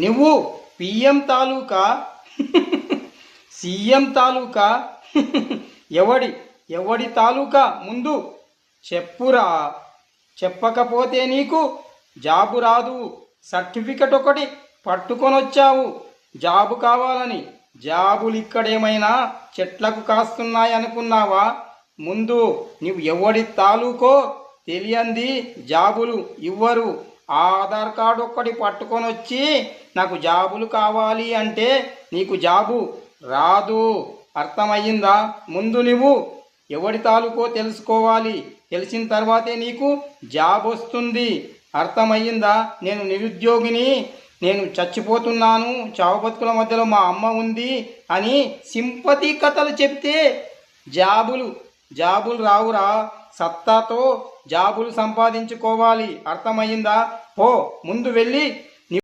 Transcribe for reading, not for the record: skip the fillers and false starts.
నువ్వు పిఎం తాలూకా సీఎం తాలూకా ఎవడి ఎవడి తాలూకా ముందు చెప్పురా. చెప్పకపోతే నీకు జాబు రాదు. సర్టిఫికెట్ ఒకటి పట్టుకొనొచ్చావు జాబు కావాలని. జాబులు ఇక్కడేమైనా చెట్లకు కాస్తున్నాయనుకున్నావా? ముందు నువ్వు ఎవడి తాలూకో తెలియంది జాబులు ఇవ్వరు. ఆధార్ కార్డు ఒక్కటి పట్టుకొని వచ్చి నాకు జాబులు కావాలి అంటే నీకు జాబు రాదు. అర్థమయ్యిందా? ముందు నువ్వు ఎవడి తాలూకో తెలుసుకోవాలి. తెలిసిన తర్వాతే నీకు జాబ్ వస్తుంది. అర్థమయ్యిందా? నేను నిరుద్యోగిని, నేను చచ్చిపోతున్నాను, చావు బతుకుల మధ్యలో మా అమ్మ ఉంది అని సింపతి కథలు చెప్తే జాబులు రావురా. సత్తాతో జాబులు సంపాదించుకోవాలి. అర్థమయ్యిందా? ముందు వెళ్ళి